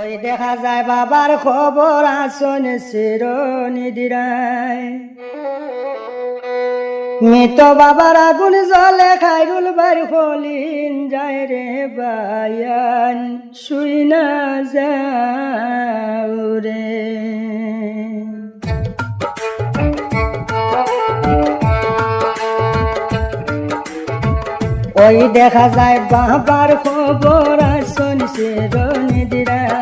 ওই দেখা যায় বাবার খবর আসন চিরনিদিরায় মৃত বাবার আগুন জলে খাইরুল বার হলিন যায় রে বায়ান শুই না যাও রে। ওই দেখা যায় বাবার খবর আসন চিরনিদিরায়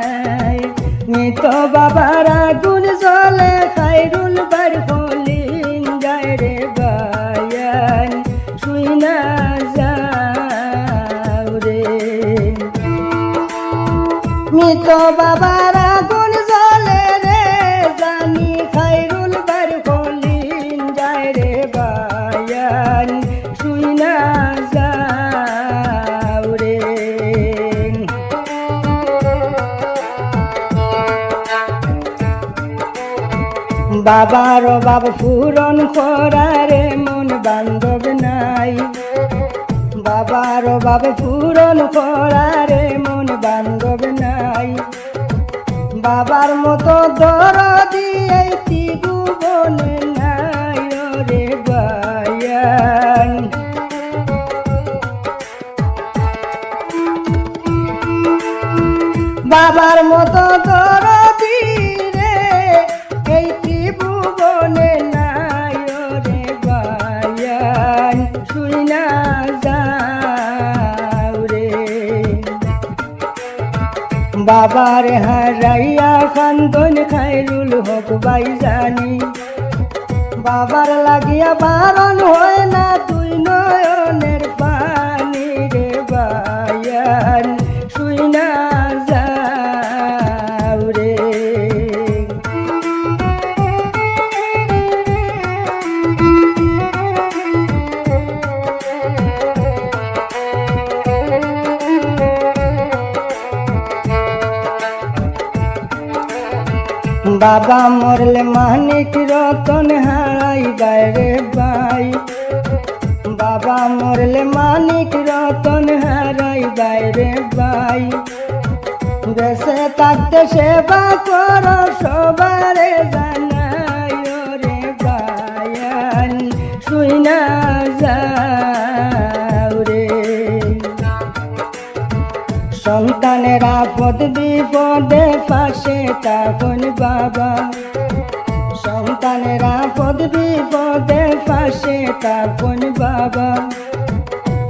মৃত বাবার আগুন জলে খাইরুল বার হলিন যায় রে বায়ান শুই না যাও রে। মৃত বাবার আগুন জলে রে জানি খাইরুল বার হলিন যায় রে বায়ান শুই না যাও রে। বাবার বাব পূরণ করারে মন বান্ধব নাই, বাবার বাব পূরণ করারে মন বান্ধব নাই। বাবার মতো দরদি এই তিগুবনে নাই রে বায়ান। বাবার মতো দরদি রে এই ত্রিভুবনে নাই রে বায়ান শুই না যাও রে। বাবার হারাইয়া খান্দন খাইরুল হক বাই জানি, বাবার লাগিয়া বারণ হয় না তুই নয়নের পানি রে বায়ান শুই না যাও রে। বাবা মরলে মানিক রতন হারাই বাইরে বাই, বাবা মরলে মানিক রতন হারাই বাইরে বাই। দেশে থাকতে সেবা কর সবারে জানাই রে বায়ান শুই না যাও রে। সন্তানের আপদ বিপদে পাশে তখন বাবা, সন্তানের আপদ বিপদে পাশে তখন বাবা।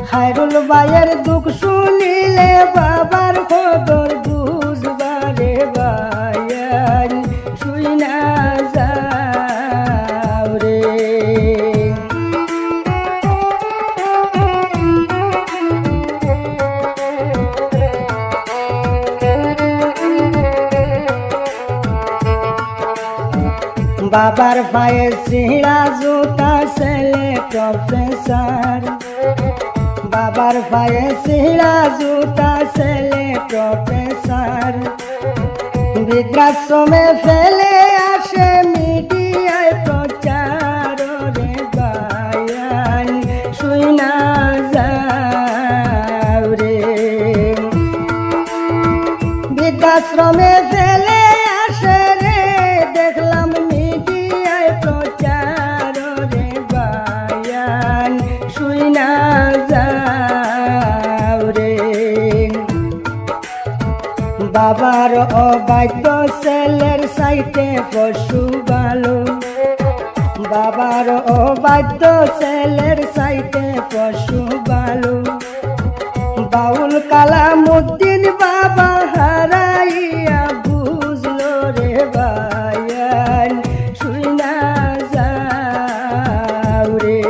খায়রুল ভাইয়ের দুঃখ শুনিলে বাবার খবর বুঝবারে বায়ান শুই না যাও রে। বাবার পায়ে ছিঁড়া জুতা ছেলে প্রফেসর, বাবার পায়ে ছিঁড়া জুতা ছেলে প্রফেসর। বৃদ্ধাশ্রমে ফেলে আসে মিডিয়ায় প্রচার রে বায়ান শুই না যাও রে। বৃদ্ধাশ্রমে ফেলে আসে রে দেখলাম মিডিয়ায় প্রচার রে বায়ান শুই না যাও রে। বাবার অবাধ্য ছেলের সাইতে পশু ভালো, বাবার অবাধ্য ছেলের সাইতে পশু ভালো। বাউল কালামুদ্দিন বাবা হারাইয়া বুঝলো রে বায়ান শুই না যাও রে।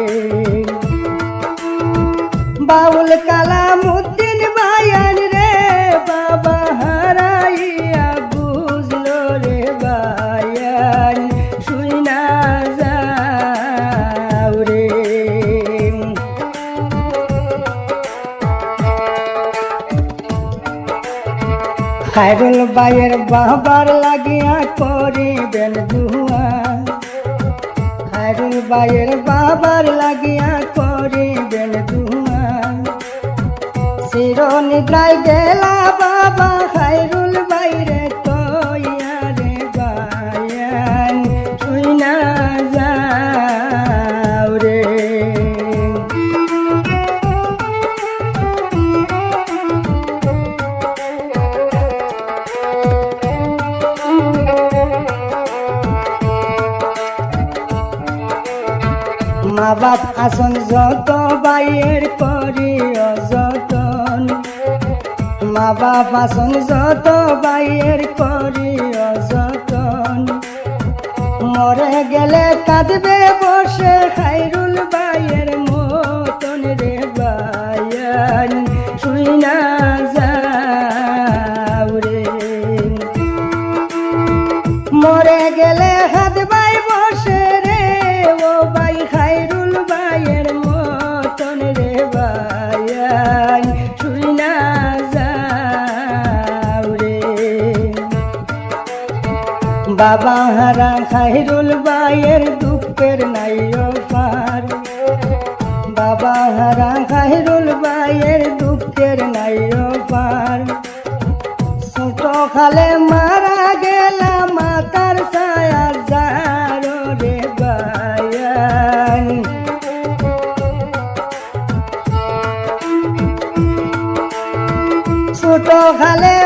বাউল কালামুদ্দিন বায়ান রে বাবা হারাইয়া বুঝলো রে বায়ান শুই না যাও রে। খায়রুল ভাইয়ের বাবার লাগিয়া করিবেন দুয়া, খায়রুল ভাইয়ের বাবার লাগিয়া করিবেন দুয়া। চিরনিদ্রায় গেলা বাবা খায়রুল ভাইরে মা বাপ আসন যত বাইয়ের করি অযতন মা বাপ আসন যত বাইয়ের করি অযতন মরে গেলে কাঁদবে বসে খাইরুল বাইয়ের মতন রে বায়ান শুই না যাও রে মরে গেলে হাত বাই বসে রে ও বাই খাইরুল বাইয়ের মতন রে বায়ান শুই না যাও রে বাবা হারা খাইরুল বাইয়ের দুঃখের নাই পার বাবা হারা খাইরুল বাইয়ের দুঃখের নাই পার ছোট খালে মারা গেলা মাতার ছায়া যার রে বায়ান ছোট খালে